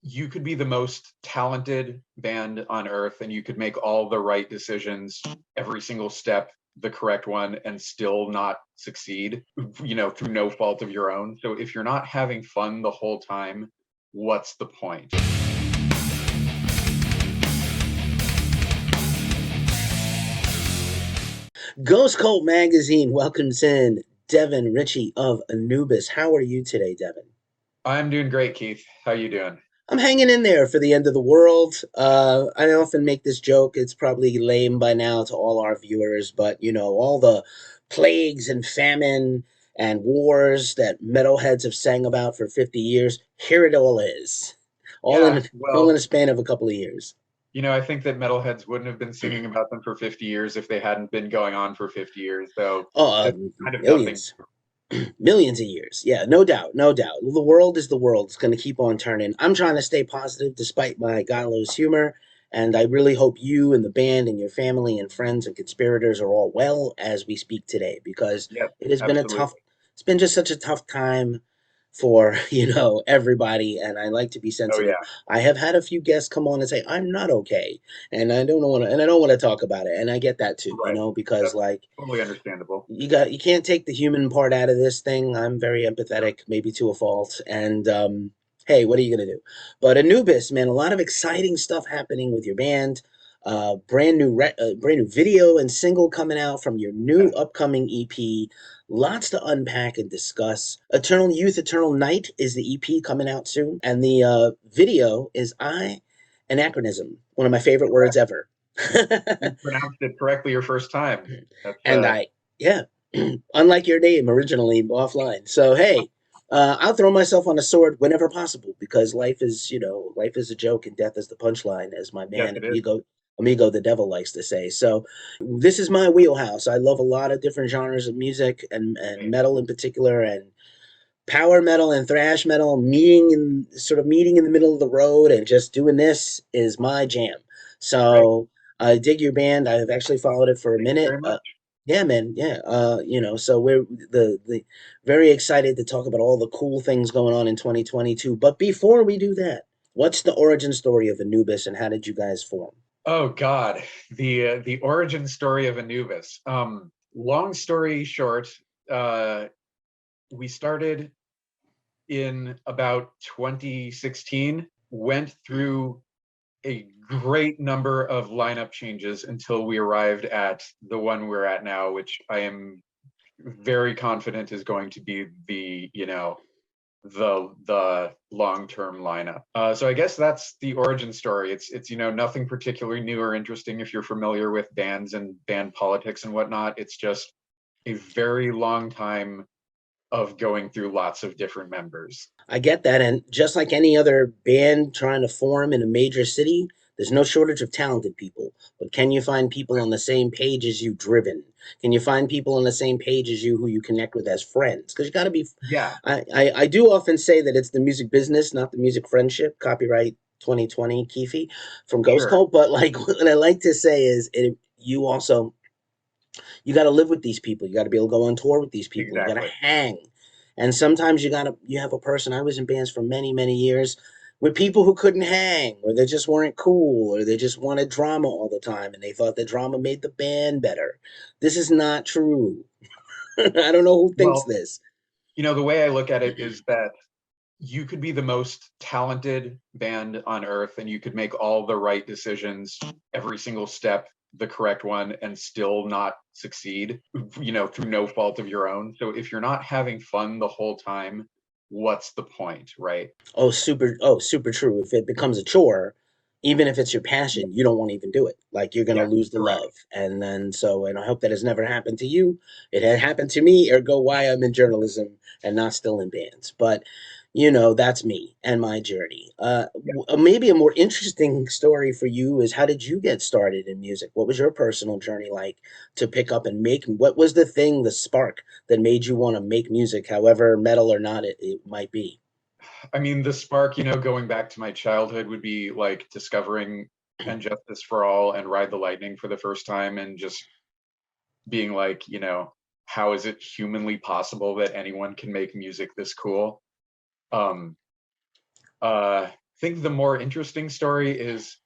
you could be the most talented band on earth and you could make all the right decisions every single step the correct one and still not succeed, through no fault of your own. So if you're not having fun the whole time, what's the point? Ghost Cult Magazine welcomes in Devin Reiche of Anubis. How are you today, Devin? I'm doing great, Keith. How you doing? I'm hanging in there for the end of the world. I often make this joke. It's probably lame by now to all our viewers, but all the plagues and famine and wars that metalheads have sang about for 50 years. Here it all is, all Yeah, in all in well, a span of a couple of years. I think that metalheads wouldn't have been singing about them for 50 years if they hadn't been going on for 50 years. So Oh, that's kind of nothing. millions. Millions of years. Yeah, no doubt, no doubt. The world is the world. It's going to keep on turning. I'm trying to stay positive despite my gallows humor, and I really hope you and the band and your family and friends and conspirators are all well as we speak today, because Yes, it has been a tough. absolutely. It's been just such a tough time for everybody, and I like to be Oh sensitive. yeah, I have had a few guests come on and say I'm not okay, and I don't want to talk about it, and I get that too, right. because That's like totally understandable. you can't take the human part out of this thing. I'm very empathetic, maybe to a fault. And hey, what are you gonna do? But Anubis, man, a lot of exciting stuff happening with your band. Brand new video and single coming out from your new Yes, upcoming EP. Lots to unpack and discuss. Eternal Youth, Eternal Night is the EP coming out soon, and the video is anachronism, one of my favorite words correct. ever. You pronounced it correctly your first time. That's And yeah, unlike your name originally offline. So hey, I'll throw myself on a sword whenever possible because life is a joke and death is the punchline, as my yes, man it is. amigo the devil likes to say. So this is my wheelhouse. I love a lot of different genres of music and Right, metal in particular, and power metal and thrash metal meeting in the middle of the road and just doing this is my jam. right. So I dig your band. I've actually followed it for a Thank you minute. very much. Yeah, man. Yeah. So we're the very excited to talk about all the cool things going on in 2022. But before we do that, what's the origin story of Anubis and how did you guys form? Oh God, the origin story of Anubis. Long story short, uh, we started in about 2016. Went through a great number of lineup changes until we arrived at the one we're at now, which I am very confident is going to be the long-term lineup. So I guess that's the origin story. It's nothing particularly new or interesting if you're familiar with bands and band politics and whatnot. It's just a very long time of going through lots of different members. I get that. And just like any other band trying to form in a major city, there's no shortage of talented people. But can you find people on the same page as you driven? Can you find people on the same page as you who you connect with as friends? Because you got to be. Yeah, I do often say that it's the music business, not the music friendship. Copyright 2020, Keefe from Ghost sure, Cult. But like what I like to say is, you also you got to live with these people. You got to be able to go on tour with these people. You got to exactly. hang. And sometimes you have a person. I was in bands for many years with people who couldn't hang, or they just weren't cool, or they just wanted drama all the time, and they thought the drama made the band better. This is not true. I don't know who thinks Well, this. the way I look at it is that you could be the most talented band on earth and you could make all the right decisions every single step the correct one and still not succeed, through no fault of your own. So if you're not having fun the whole time, what's the point, right? Super true. If it becomes a chore, even if it's your passion, you don't want to even do it. Like you're gonna Yes, lose the correct. love. And I hope that has never happened to you. It had happened to me, ergo why I'm in journalism and not still in bands. But that's me and my journey. Yeah. Maybe a more interesting story for you is how did you get started in music? What was your personal journey like to pick up and make? What was the thing, the spark that made you want to make music, however metal or not it might be? I mean, the spark, going back to my childhood would be like discovering And Justice for All and Ride the Lightning for the first time and just being like, how is it humanly possible that anyone can make music this cool? Um, uh, think the more interesting story is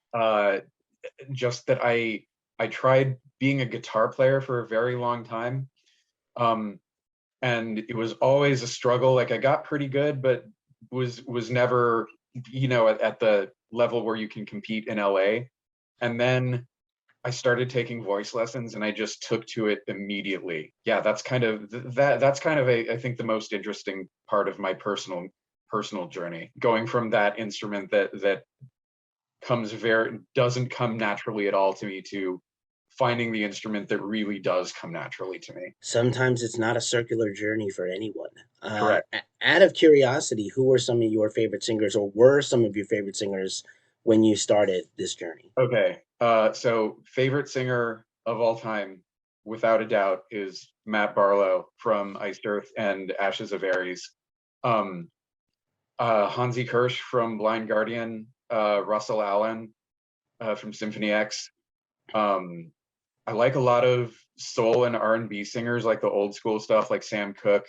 just that I tried being a guitar player for a very long time. Um, and it was always a struggle. Like I got pretty good, but was never, at the level where you can compete in LA. And then I started taking voice lessons and I just took to it immediately. Yeah, that's kind of that's kind of I think the most interesting part of my personal journey, going from that instrument that doesn't come naturally at all to me, to finding the instrument that really does come naturally to me. Sometimes it's not a circular journey for anyone. Correct. Out of curiosity, who were some of your favorite singers, or were some of your favorite singers when you started this journey? Okay. So favorite singer of all time, without a doubt, is Matt Barlow from Iced Earth and Ashes of Aries. Um, Hansi Kirsch from Blind Guardian, Russell Allen from Symphony X. Um, I like a lot of soul and R&B singers, like the old school stuff, like Sam Cooke,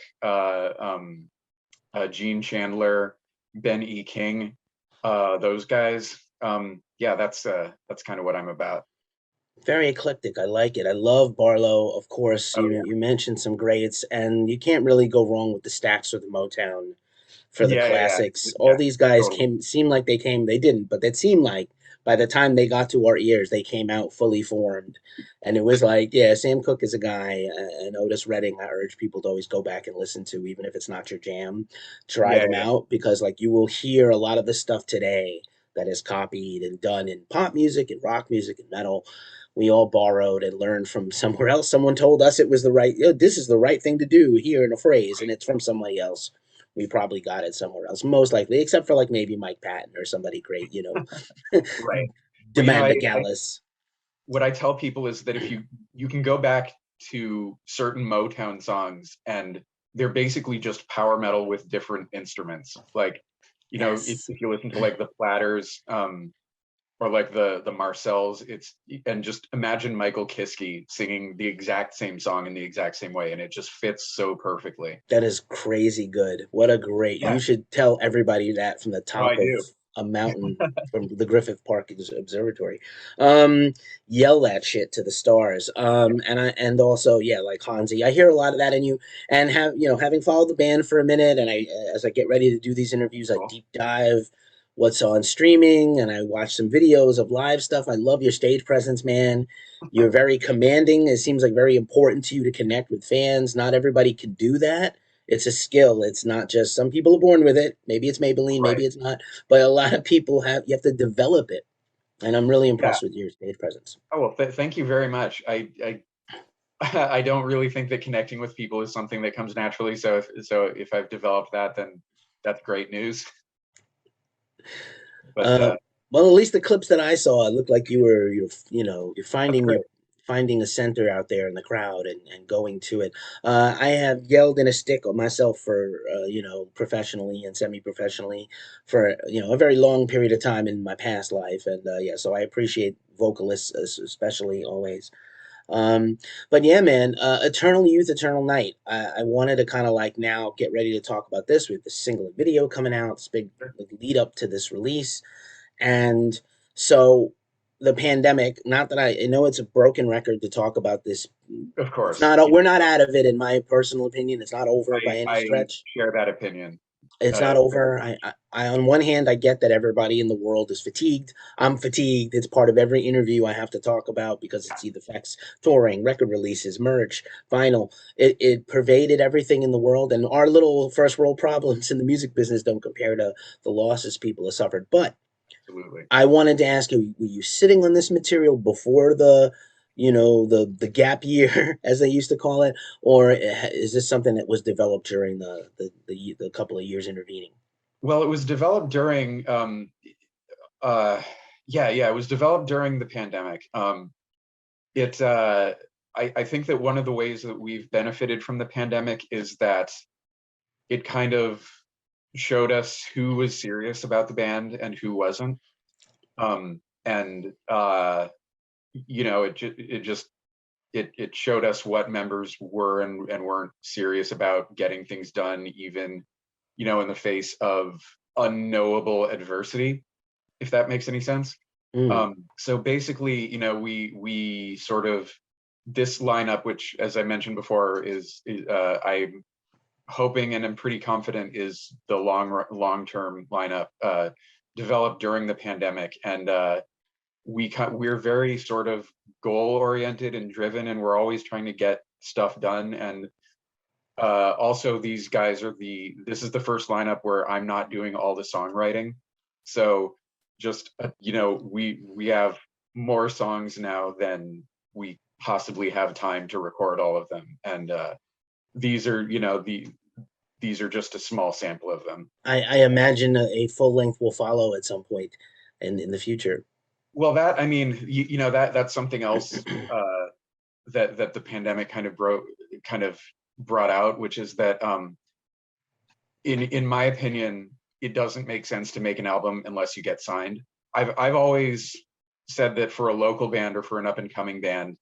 Gene Chandler, Ben E. King, those guys. Yeah, that's kind of what I'm about. Very eclectic. I like it. I love Barlow. Of course, Oh you mentioned some greats, and you can't really go wrong with the Stax or the Motown for the yeah, yeah, classics. yeah, All yeah, these guys totally. came, seemed like they came, they didn't, but it seemed like by the time they got to our ears, they came out fully formed. And it was like, yeah, Sam Cooke is a guy, and Otis Redding, I urge people to always go back and listen to, even if it's not your jam, try Yeah, them yeah, out, because like you will hear a lot of the stuff today that is copied and done in pop music and rock music and metal. We all borrowed and learned from somewhere else. Someone told us it was the right, this is the right thing to do here in a phrase, and right, it's from somebody else. We probably got it somewhere else, most likely, except for like maybe Mike Patton or somebody great, right. Well, Demand Gallus. what I tell people is that if you can go back to certain Motown songs and they're basically just power metal with different instruments. Like, Yes, if you listen to like the Platters, or like the Marcells, and just imagine Michael Kiske singing the exact same song in the exact same way, and it just fits so perfectly. that is crazy good. What a great! Yeah, You should tell everybody that from the no, I top of do. a mountain from the Griffith Park Observatory. Um, Yell that shit to the stars. And also, yeah, like Hansi, I hear a lot of that in you. And having followed the band for a minute, and as I get ready to do these interviews, I Cool. deep dive what's on streaming, and I watch some videos of live stuff. I love your stage presence, man. You're very commanding. It seems like very important to you to connect with fans. Not everybody can do that. It's a skill. It's not just some people are born with it. Maybe it's Maybelline, Right. maybe it's not. But a lot of people you have to develop it. And I'm really Yeah. impressed with your stage presence. Oh well, thank you very much. I I don't really think that connecting with people is something that comes naturally. So if I've developed that, then that's great news. But Uh, well, at least the clips that I saw, it looked like you're that's finding great. finding a center out there in the crowd and going to it. I have yelled in a stick on myself for professionally and semi-professionally for a very long period of time in my past life, and yeah, so I appreciate vocalists especially always. Um, but yeah, man, Eternal Youth, Eternal Night. I wanted to kind of like now get ready to talk about this with the single video coming out, this big like, lead up to this release. And so the pandemic, not that I know it's a broken record to talk about this. Of It's course. not, Yeah, we're not out of it, in my personal opinion. It's not over by any I stretch. share that opinion. It's not Very over. much. On one hand, I get that everybody in the world is fatigued. I'm fatigued. It's part of every interview I have to talk about because it's either affects touring, record releases, merch, vinyl. It pervaded everything in the world, and our little first world problems in the music business don't compare to the losses people have suffered. But Absolutely. I wanted to ask you: were you sitting on this material before the gap year, as they used to call it, or is this something that was developed during the couple of years intervening? Well, it was developed during uh yeah, it was developed during the pandemic. It I think that one of the ways that we've benefited from the pandemic is that it kind of showed us who was serious about the band and who wasn't. And it showed us what members were and weren't serious about getting things done, even in the face of unknowable adversity. if that makes any sense. Mm. So basically, we sort of, this lineup, which as I mentioned before is I'm hoping and I'm pretty confident is the long-term lineup developed during the pandemic. And we're very sort of goal oriented and driven, and we're always trying to get stuff done. And also these guys are this is the first lineup where I'm not doing all the songwriting. So just we have more songs now than we possibly have time to record all of them. And these are these are just a small sample of them. I imagine a full length will follow at some point in the future. Well, that, I mean, that's something else that the pandemic kind of brought out, which is that in my opinion, it doesn't make sense to make an album unless you get signed. I've always said that for a local band or for an up and coming band,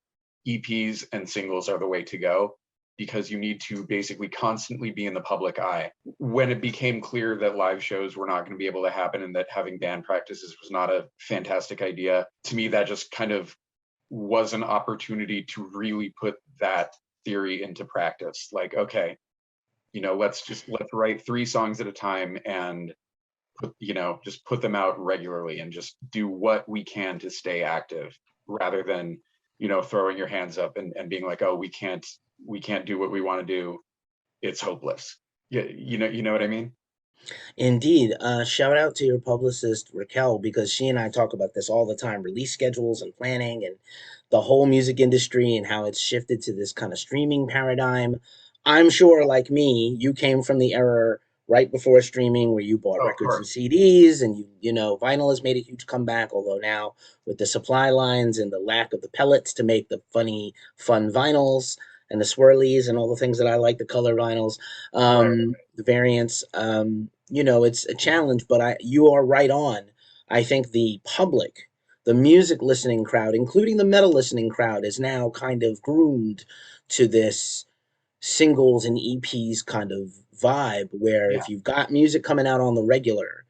EPs and singles are the way to go, because you need to basically constantly be in the public eye. When it became clear that live shows were not going to be able to happen and that having band practices was not a fantastic idea, to me that just kind of was an opportunity to really put that theory into practice. Like, okay, let's write 3 songs at a time and just put them out regularly and just do what we can to stay active, rather than throwing your hands up and being like, oh, we can't do what we want to do, it's hopeless. Yeah, you know what I mean. Indeed. Shout out to your publicist, Raquel, because she and I talk about this all the time, release schedules and planning and the whole music industry and how it's shifted to this kind of streaming paradigm. I'm sure, like me, you came from the era right before streaming where you bought Oh, of records and course. CDs, and vinyl has made a huge comeback, although now with the supply lines and the lack of the pellets to make the funny, fun vinyls and the swirlies and all the things that I like, the color vinyls, Right. the variants. It's a challenge, but you are right on. I think the public, the music listening crowd, including the metal listening crowd, is now kind of groomed to this singles and EPs kind of vibe where Yeah, if you've got music coming out on the regular,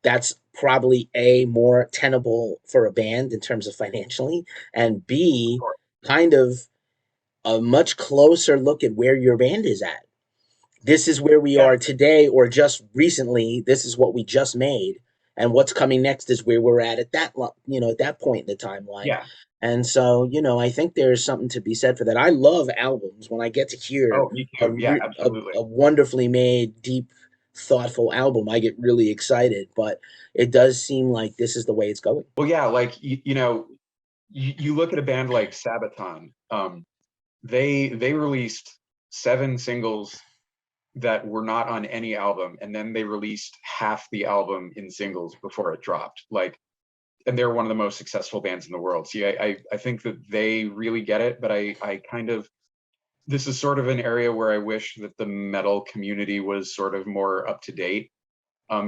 that's probably A, more tenable for a band in terms of financially, and of B, course. kind of a much closer look at where your band is at. This is where we Yeah. are today, or just recently, this is what we just made, and what's coming next is where we're at that at that point in the timeline. Yeah. And so, I think there's something to be said for that. I love albums when I get to hear Oh, me a too. Yeah, absolutely. a wonderfully made, deep, thoughtful album. I get really excited, but it does seem like this is the way it's going. Well, yeah, like you look at a band like Sabaton. They released 7 singles that were not on any album, and then they released half the album in singles before it dropped. Like, and they're one of the most successful bands in the world. See, I think that they really get it, but I kind of, this is sort of an area where I wish that the metal community was sort of more up to date,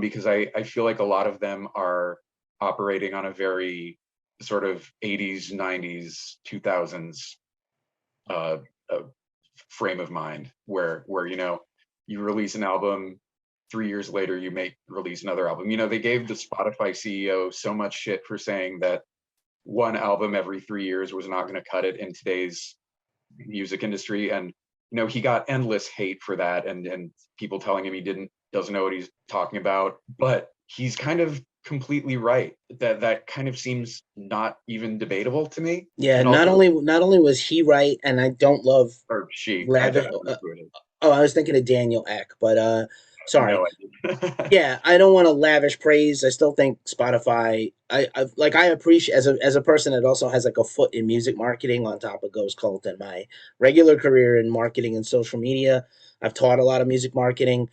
because I feel like a lot of them are operating on a very sort of 80s, 90s, 2000s uh, uh, frame of mind, where you release an album, 3 years later you may release another album. They gave the Spotify CEO so much shit for saying that one album every 3 years was not going to cut it in today's music industry. And he got endless hate for that, and people telling him he doesn't know what he's talking about. But he's kind of completely right. That kind of seems not even debatable to me. Yeah, And also, not only was he right, and I don't love or she, I lavish. don't know who it is. Oh, I was thinking of Daniel Eck, but sorry. No idea. Yeah, I don't want to lavish praise. I still think Spotify. I appreciate as a person that also has like a foot in music marketing on top of Ghost Cult and my regular career in marketing and social media. I've taught a lot of music marketing.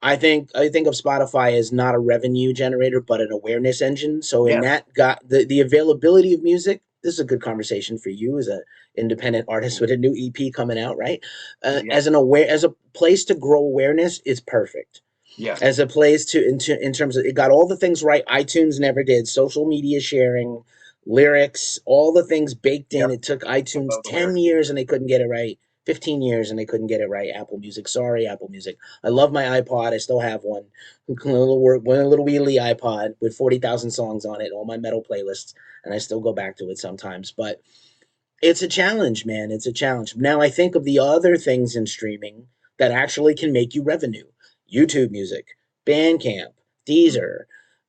I think of Spotify as not a revenue generator, but an awareness engine. So in Yes. that, got the availability of music. This is a good conversation for you as a independent artist with a new EP coming out, right? Yeah. As a place to grow awareness, it's perfect. Yes. As a place in terms of, it got all the things right iTunes never did: social media sharing, lyrics, all the things baked in. Yep. It took iTunes Above the 10 lyrics. years and they couldn't get it right. 15 years and they couldn't get it right. Apple Music, sorry, Apple Music. I love my iPod. I still have one. One little wheelie iPod with 40,000 songs on it, all my metal playlists, and I still go back to it sometimes. But it's a challenge, man. It's a challenge. Now I think of the other things in streaming that actually can make you revenue: YouTube Music, Bandcamp, Mm. Deezer,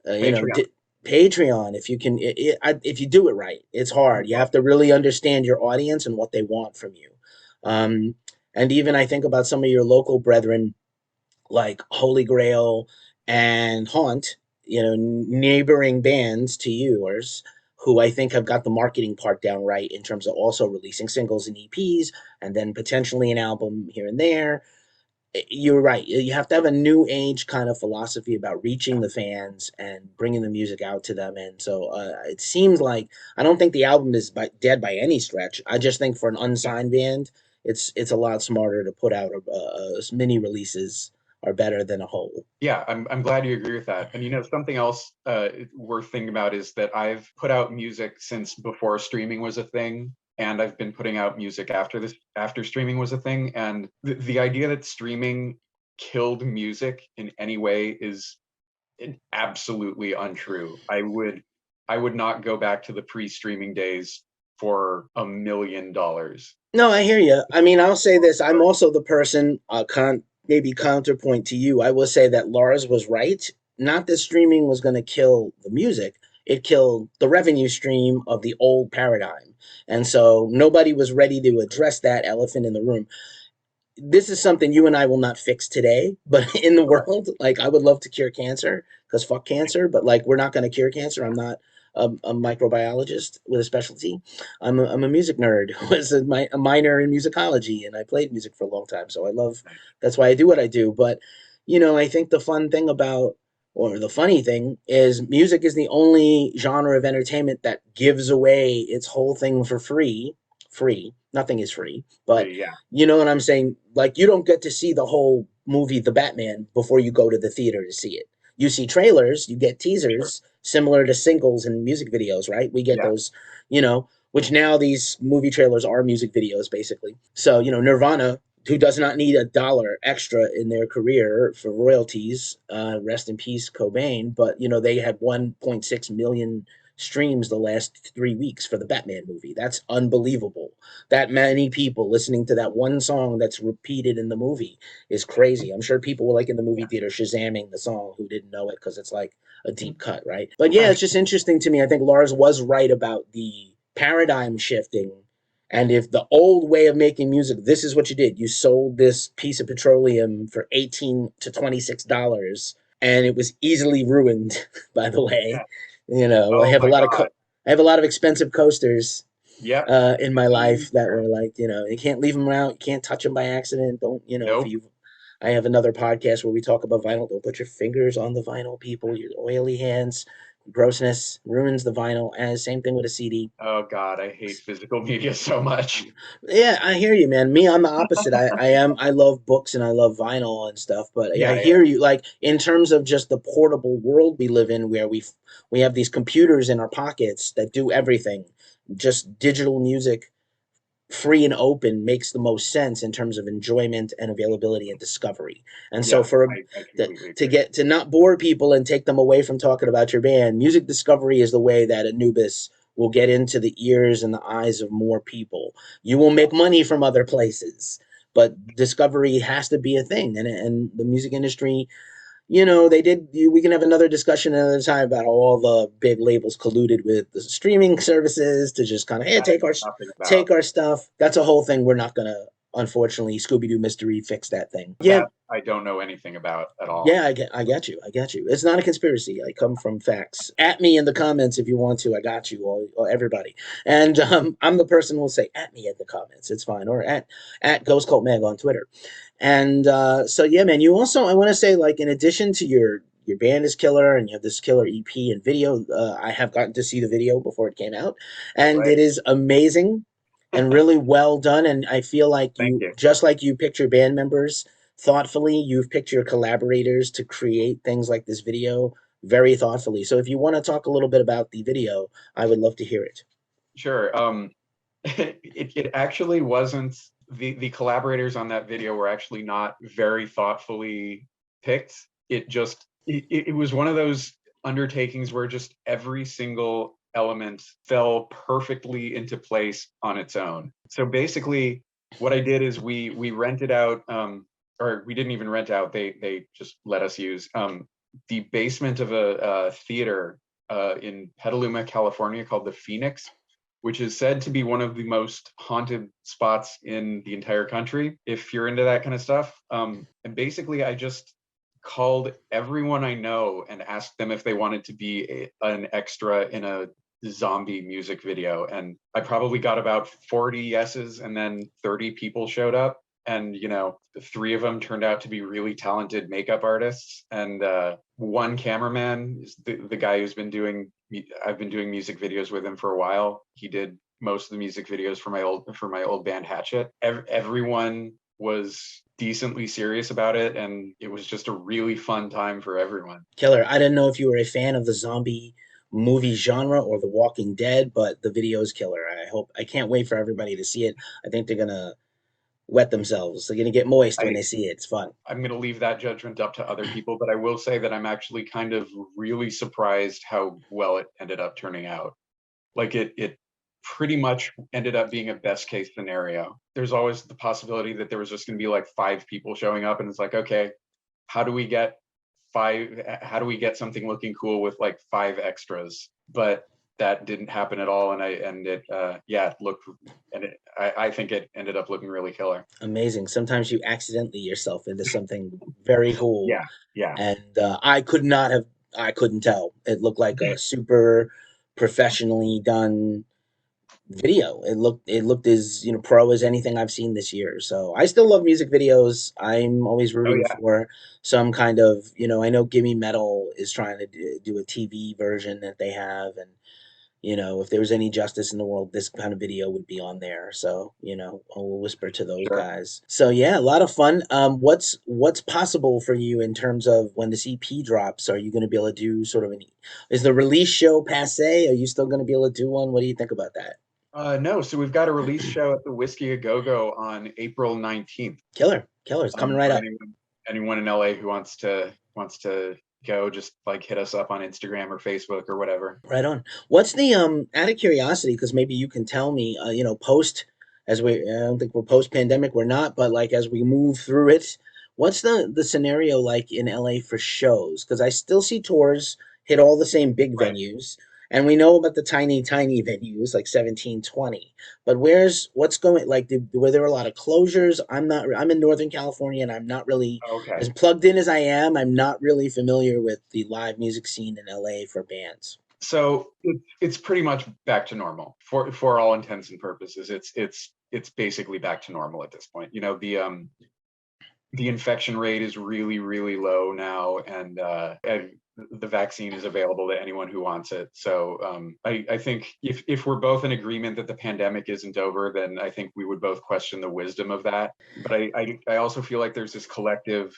you know, Patreon. Patreon. If you can, if you do it right, it's hard. You have to really understand your audience and what they want from you. Um, and even I think about some of your local brethren like Holy Grail and Haunt, you know, neighboring bands to yours, who I think have got the marketing part down right in terms of also releasing singles and EPs and then potentially an album here and there. You're right. You have to have a new age kind of philosophy about reaching the fans and bringing the music out to them. And so it seems like I don't think the album is dead by any stretch. I just think for an unsigned band, it's a lot smarter to put out mini releases are better than a whole. Yeah, I'm glad you agree with that. And something else worth thinking about is that I've put out music since before streaming was a thing, and I've been putting out music after streaming was a thing. And the idea that streaming killed music in any way is absolutely untrue. I would not go back to the pre-streaming days for $1 million. No, I hear you. I mean, I'll say this. I'm also the person, maybe counterpoint to you. I will say that Lars was right. Not that streaming was going to kill the music, it killed the revenue stream of the old paradigm. And so nobody was ready to address that elephant in the room. This is something you and I will not fix today, but in the world, like I would love to cure cancer because fuck cancer, but like we're not going to cure cancer. I'm not a microbiologist with a specialty. I'm a music nerd who was a minor in musicology and I played music for a long time. So I love, that's why I do what I do. But, you know, I think the fun thing about, or the funny thing is music is the only genre of entertainment that gives away its whole thing for free. Free. Nothing is free, but Free, yeah. you know what I'm saying? Like you don't get to see the whole movie The Batman before you go to the theater to see it. You see trailers, you get Sure. teasers similar to singles and music videos, right? We get Yeah. those, you know, which now these movie trailers are music videos basically. So, you know, Nirvana, who does not need a dollar extra in their career for royalties, rest in peace Cobain, but you know, they had 1.6 million streams the last 3 weeks for the Batman movie. That's unbelievable. That many people listening to that one song that's repeated in the movie is crazy. I'm sure people were like in the movie theater shazamming the song who didn't know it because it's like a deep cut, right? But yeah, I'm it's just interesting to me. I think Lars was right about the paradigm shifting. And if the old way of making music, this is what you did. You sold this piece of petroleum for 18 to $26 and it was easily ruined, by the way. Yeah. You know, Oh my God. I have a lot of expensive coasters Yep. in my Same life that here. were like, you know, you can't leave them around, you can't touch them by accident. Don't, you know, if Nope. you, I have another podcast where we talk about vinyl. Don't put your fingers on the vinyl, people. Your oily hands, grossness ruins the vinyl. And same thing with a CD. Oh God, I hate physical media so much. Yeah, I hear you, man. Me, I'm the opposite. I love books and I love vinyl and stuff. But I Yeah, yeah, hear you. Like in terms of just the portable world we live in, where we have these computers in our pockets that do everything. Just digital music, free and open, makes the most sense in terms of enjoyment and availability and discovery. And so yeah. for I the, completely to agree. get to not bore people and take them away from talking about your band, music discovery is the way that Anubis will get into the ears and the eyes of more people. You will Yeah, make money from other places, but discovery has to be a thing. And the music industry, you know, they did. We can have another discussion another time about how all the big labels colluded with the streaming services to just kind of, hey, I know nothing about take our stuff. That's a whole thing. We're not gonna, unfortunately, Scooby Doo mystery fix that thing. Yeah, that. I don't know anything about at all. yeah, I got you. It's not a conspiracy. I come from facts. At me in the comments if you want to. I got you, all everybody. And I'm the person who will say at me in the comments. It's fine, or at Ghost Cult Mag on Twitter. And so yeah, man. You also, I want to say, like, in addition to your band is killer and you have this killer EP and video. I have gotten to see the video before it came out, and Right. it is amazing and really well done. And I feel like Thank you, you. just like you picked your band members thoughtfully, you've picked your collaborators to create things like this video very thoughtfully. So if you want to talk a little bit about the video, I would love to hear it. Sure. It actually wasn't the collaborators on that video were actually not very thoughtfully picked. It was one of those undertakings where just every single element fell perfectly into place on its own. So basically, what I did is we rented out, or we didn't even rent out. They just let us use the basement of a theater in Petaluma, California, called the Phoenix, which is said to be one of the most haunted spots in the entire country, if you're into that kind of stuff. And basically, I just called everyone I know and asked them if they wanted to be an extra in a zombie music video. And I probably got about 40 yeses, and then 30 people showed up. And, you know, 3 of them turned out to be really talented makeup artists. And one cameraman is the guy who's been doing, I've been doing music videos with him for a while. He did most of the music videos for my old band Hatchet. Everyone was decently serious about it, and it was just a really fun time for everyone. Killer. I didn't know if you were a fan of the zombie movie genre or The Walking Dead, but the video is killer. I can't wait for everybody to see it. I think they're gonna wet themselves. They're gonna get moist when I they see it. It's fun. I'm going to leave that judgment up to other people, but I will say that I'm actually kind of really surprised how well it ended up turning out. Like it pretty much ended up being a best case scenario. There's always the possibility that there was just going to be like 5 people showing up, and it's like, okay, how do we get how do we get something looking cool with like 5 extras? But that didn't happen at all, and it yeah, it looked, and I think it ended up looking really killer. Amazing. Sometimes you accidentally yourself into something very cool, Yeah, yeah. and I could not have. I couldn't tell. It looked like a super professionally done video. It looked as pro as anything I've seen this year. So I still love music videos. I'm always Oh rooting yeah, for some kind of I know Gimme Metal is trying to do a TV version that they have, and if there was any justice in the world, this kind of video would be on there. So I'll whisper to those sure. guys. So yeah, a lot of fun. What's possible for you in terms of when the CP drops? Are you going to be able to do sort of is the release show passe? Are you still going to be able to do one? What do you think about that? No, so we've got a release show at the Whiskey A Go Go on April 19th. Killer, it's coming right For up. anyone in LA who wants to go, just like hit us up on Instagram or Facebook or whatever. Right on. What's the out of curiosity, because maybe you can tell me, post as we I don't think we're post pandemic, we're not, but like as we move through it, what's the scenario like in LA for shows? Because I still see tours hit all the same big Right. venues, and we know about the tiny venues like 1720. But what's going like were there a lot of closures? I'm in Northern California, and I'm not really Okay. as plugged in as I am. I'm not really familiar with the live music scene in LA for bands. So it's pretty much back to normal for all intents and purposes. It's basically back to normal at this point. You know, the infection rate is really, really low now, and the vaccine is available to anyone who wants it. So I think if we're both in agreement that the pandemic isn't over, then I think we would both question the wisdom of that. But I also feel like there's this collective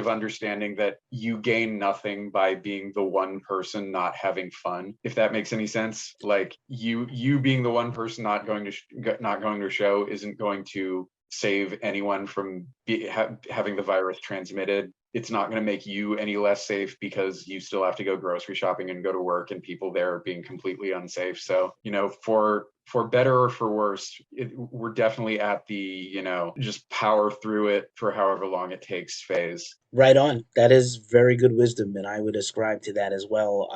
understanding that you gain nothing by being the one person not having fun, if that makes any sense. Like you being the one person not going to a show isn't going to save anyone from having the virus transmitted. It's not going to make you any less safe because you still have to go grocery shopping and go to work, and people there are being completely unsafe. So, for better or for worse, we're definitely at the, just power through it for however long it takes phase. Right on. That is very good wisdom, and I would ascribe to that as well.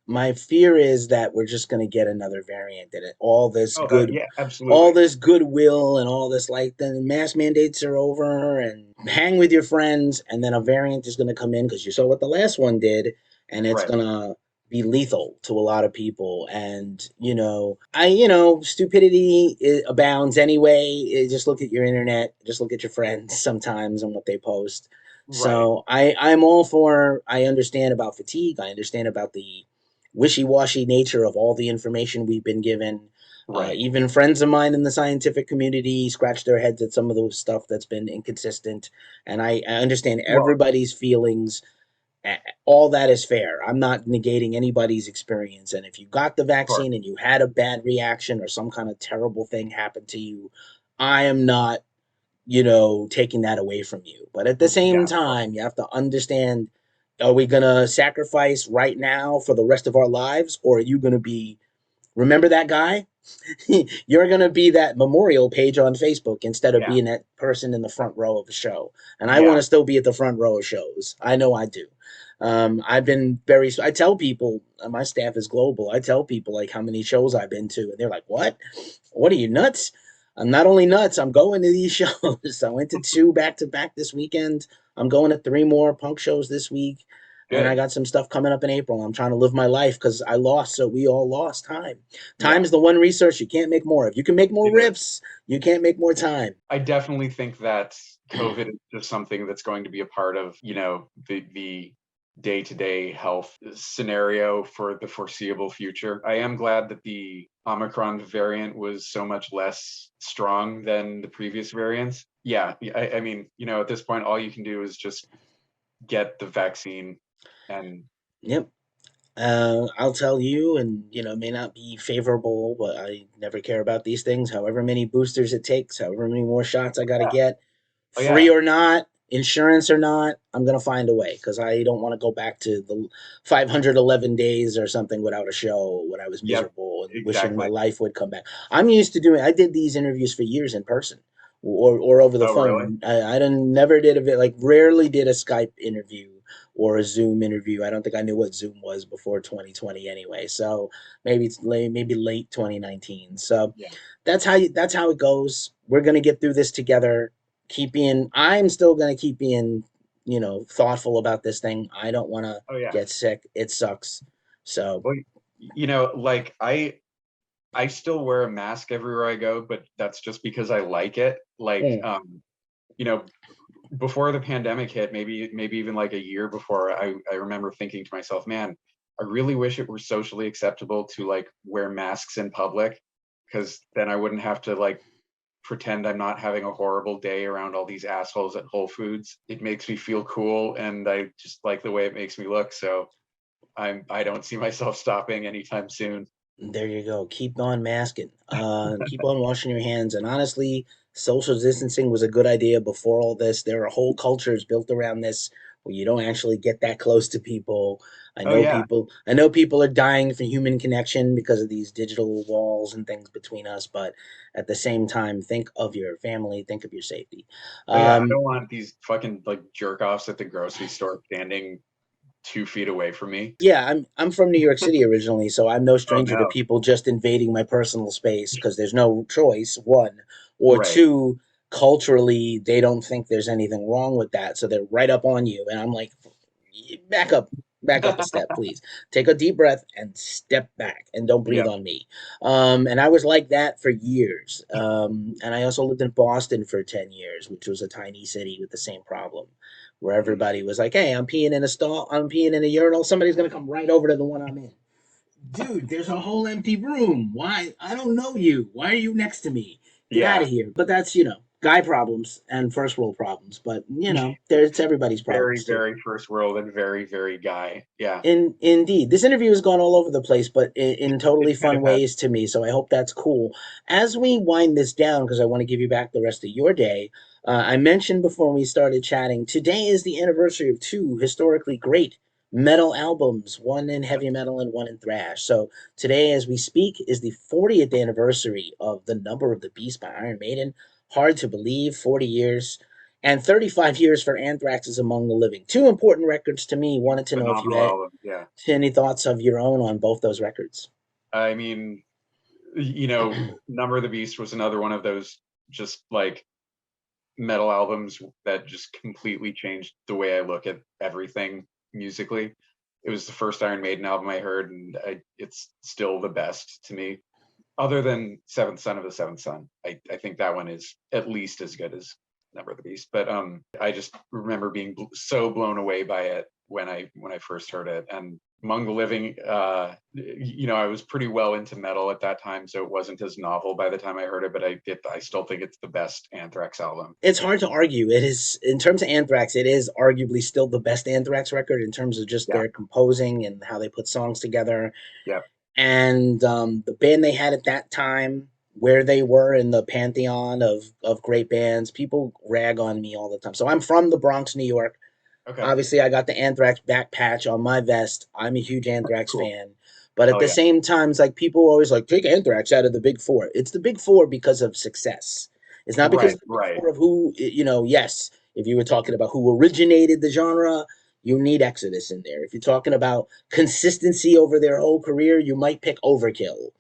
My fear is that we're just going to get another variant, and Oh, yeah, all absolutely. this goodwill, and all this like then mask mandates are over, and hang with your friends, and then a variant is going to come in because you saw what the last one did, and it's Right. going to be lethal to a lot of people. And stupidity abounds anyway. Just look at your internet, just look at your friends sometimes and what they post. Right. So I'm all for. I understand about fatigue. I understand about the wishy-washy nature of all the information we've been given. Right. Even friends of mine in the scientific community scratch their heads at some of the stuff that's been inconsistent, and I understand Well, everybody's feelings. All that is fair. I'm not negating anybody's experience. And if you got the of course. vaccine and you had a bad reaction or some kind of terrible thing happen to you, I am not, taking that away from you. But at the Yeah, same of course. time, you have to understand, are we going to sacrifice right now for the rest of our lives? Or are you going to be, remember that guy? You're going to be that memorial page on Facebook instead of Yeah, being that person in the front row of a show. And I want yeah, to still be at the front row of shows. I know I do. I've been I tell people, my staff is global. I tell people like how many shows I've been to, and they're like, what? What are you, nuts? I'm not only nuts, I'm going to these shows. I went to two back to back this weekend. I'm going to three more punk shows this week. And I good. got some stuff coming up in April. I'm trying to live my life because I lost, so we all lost time. Time Yeah, is the one resource you can't make more of. You can make more it is. riffs, you can't make more time. I definitely think that COVID is just something that's going to be a part of, the day-to-day health scenario for the foreseeable future. I am glad that the Omicron variant was so much less strong than the previous variants. Yeah, I mean, at this point, all you can do is just get the vaccine and Yep. I'll tell you, and it may not be favorable, but I never care about these things. However many boosters it takes, however many more shots I got to yeah. get, Oh free yeah. or not, insurance or not, I'm gonna find a way because I don't want to go back to the 511 days or something without a show when I was Yep, miserable and wishing my exactly. life would come back. I'm used to doing. I did these interviews for years in person or over the Oh really? phone. I didn't never did a bit like rarely did a Skype interview or a Zoom interview. I don't think I knew what Zoom was before 2020 anyway. So maybe it's late 2019. So Yeah. that's how it goes. We're gonna get through this together. I'm still gonna keep being, thoughtful about this thing. I don't want to Oh yeah. get sick. It sucks. So, Well, like I still wear a mask everywhere I go, but that's just because I like it. Like, mm, you know, before the pandemic hit, maybe even like a year before, I remember thinking to myself, man, I really wish it were socially acceptable to like wear masks in public, because then I wouldn't have to like pretend I'm not having a horrible day around all these assholes at Whole Foods. It makes me feel cool, and I just like the way it makes me look. So I don't see myself stopping anytime soon. there you go. Keep on masking. Keep on washing your hands. And honestly, social distancing was a good idea before all this. There are whole cultures built around this where you don't actually get that close to people. I Oh know yeah, people. I know people are dying for human connection because of these digital walls and things between us. But at the same time, think of your family. Think of your safety. oh yeah. I Um, don't want these fucking like jerk offs at the grocery store standing 2 feet away from me. Yeah, I'm from New York City originally, so I'm no Oh stranger to no. people just invading my personal space because there's no choice, one. Or Right. two, culturally, they don't think there's anything wrong with that, so they're right up on you. And I'm like, back up, back up a step, please. Take a deep breath and step back and don't breathe Yeah. on me. And I was like that for years. And I also lived in Boston for 10 years, which was a tiny city with the same problem where Mm. everybody was like, "Hey, I'm peeing in a stall. I'm peeing in a urinal. Somebody's gonna come right over to the one I'm in." Dude, there's a whole empty room. Why? I don't know you. Why are you next to me? Get out Yeah. of here. But that's guy problems and first world problems. But there's everybody's Very, problems too. very first world and very, very guy. Yeah. Indeed, this interview has gone all over the place, but in It totally kind fun of has. ways to me. So I hope that's cool. As we wind this down, because I want to give you back the rest of your day, I mentioned before we started chatting. Today is the anniversary of two historically great metal albums, one in heavy metal and one in thrash. So today, as we speak, is the 40th anniversary of "The Number of the Beast" by Iron Maiden. Hard to believe, 40 years and 35 years for Anthrax's Among the Living. Two important records to me. Wanted to know if you Phenomenal had album. Yeah. any thoughts of your own on both those records. I mean, Number of the Beast was another one of those just like metal albums that just completely changed the way I look at everything musically. It was the first Iron Maiden album I heard, and it's still the best to me. Other than Seventh Son of the Seventh Son, I think that one is at least as good as Number of the Beast. But I just remember being so blown away by it when I first heard it. And Among the Living, I was pretty well into metal at that time, so it wasn't as novel by the time I heard it. But I still think it's the best Anthrax album. It's hard to argue. It is, in terms of Anthrax, it is arguably still the best Anthrax record in terms of just Yeah, their composing and how they put songs together. yeah, And the band they had at that time. where they were in the pantheon of great bands. People rag on me all the time. So I'm from the Bronx, New York. Okay. Obviously, I got the Anthrax back patch on my vest. I'm a huge Anthrax Cool. fan. But at Hell the yeah. same time, it's like people always like take Anthrax out of the big four. It's the big four because of success. It's not because Right. of the big Right. four of who, yes, if you were talking about who originated the genre, you need Exodus in there. If you're talking about consistency over their whole career, you might pick Overkill.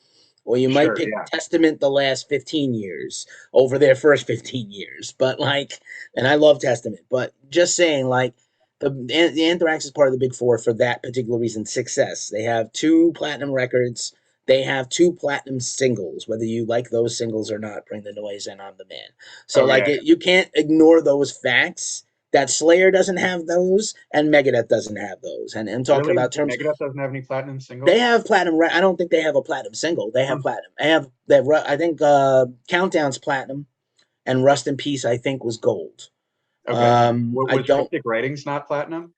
Or you might Sure. pick Yeah. Testament the last 15 years over their first 15 years. But like, and I love Testament, but just saying, like, the Anthrax is part of the big four for that particular reason success. They have two platinum records, they have two platinum singles. Whether you like those singles or not, Bring the Noise and I'm the Man. So, Oh like, yeah. you can't ignore those facts that Slayer doesn't have those and Megadeth doesn't have those. And I'm talking Really, about terms, Megadeth doesn't have any platinum they singles? have platinum. I don't think they have a platinum single. They have Hmm. platinum. They have that. I think Countdown's platinum, and Rust in Peace I think was gold. Okay. What I was don't. Cryptic Writings not platinum?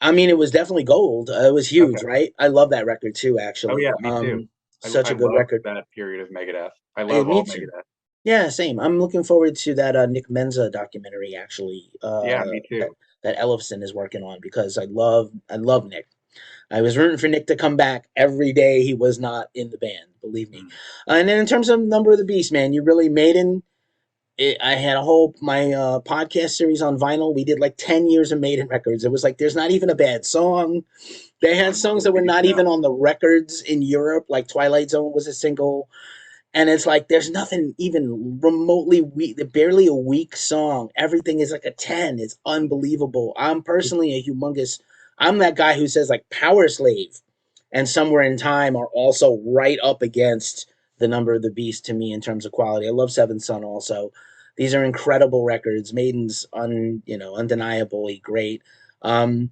I mean, it was definitely gold. It was huge, Okay. right? I love that record too. Oh Actually, yeah, me too. such I a good love record. that period of Megadeth. I love Me all too. Megadeth. Yeah, same. I'm looking forward to that Nick Menza documentary actually. Yeah, me That too. that Ellefson is working on because I love Nick. I was rooting for Nick to come back every day he was not in the band, believe me. Mm. And then in terms of Number of the Beast, man, you really Maiden. I had a whole my podcast series on vinyl. We did like 10 years of Maiden records. It was like there's not even a bad song. They had songs that were Unbelievable. not even on the records in Europe, like Twilight Zone was a single. And it's like there's nothing even remotely weak, barely a weak song. Everything is like a 10. It's unbelievable. I'm personally a humongous, I'm that guy who says like Power Slave and Somewhere in Time are also right up against the Number of the Beast to me in terms of quality. I love Seventh Son also. These are incredible records. Maiden's undeniably great. Um,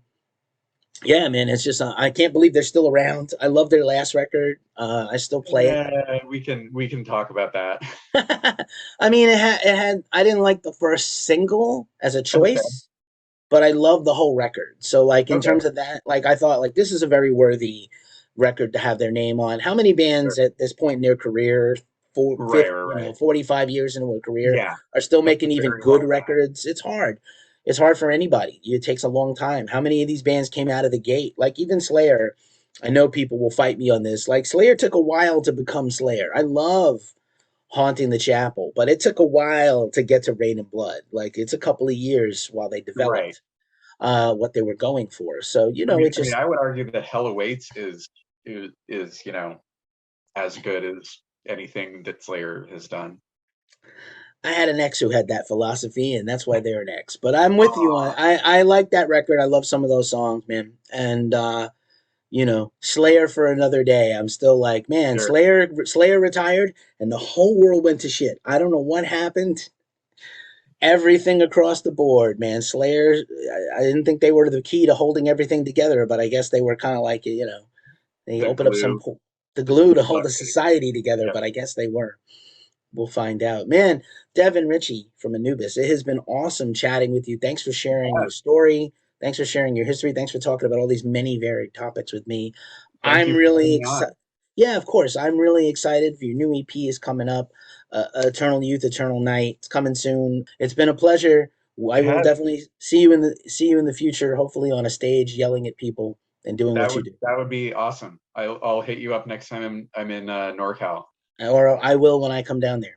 yeah, man, it's just I can't believe they're still around. I love their last record. I still play it. We can talk about that. I mean, it had. I didn't like the first single as a Okay. choice, but I love the whole record. So, like in Okay. terms of that, like I thought, like this is a very worthy record to have their name on. How many bands Sure. at this point in their career, Right. Right. Right. 45 years into a career, Yeah. are still That's a making even very good long time. records? It's hard. It's hard for anybody. It takes a long time. How many of these bands came out of the gate? Like even Slayer. I know people will fight me on this. Like Slayer took a while to become Slayer. I love Haunting the Chapel, but it took a while to get to Rain and Blood. Like it's a couple of years while they Right. developed what they were going for. So it's I mean, just I would argue that Hell Awaits is as good as anything that Slayer has done. I had an ex who had that philosophy, and that's why they're an ex. But I'm with you on. Aw, I like that record. I love some of those songs, man. And Slayer for another day. I'm still like, man, sure. Slayer retired, and the whole world went to shit. I don't know what happened. Everything across the board, man. Slayer. I didn't think they were the key to holding everything together, but I guess they were kind of like they The opened up glue, the glue to hold the luckily. society together. Yep. But I guess they were. We'll find out. Man, Devin Ritchie from Anubis, it has been awesome chatting with you. Thanks for sharing your Yes. story. Thanks for sharing your history. Thanks for talking about all these many varied topics with me. Thank I'm you for really having me excited. on. Yeah, of course. I'm really excited for your new EP is coming up. Eternal Youth, Eternal Night. It's coming soon. It's been a pleasure. I It will has. definitely see you in the future, hopefully on a stage yelling at people and doing That what you would do. that would be awesome. I'll hit you up next time I'm in NorCal. Or I will when I come down there.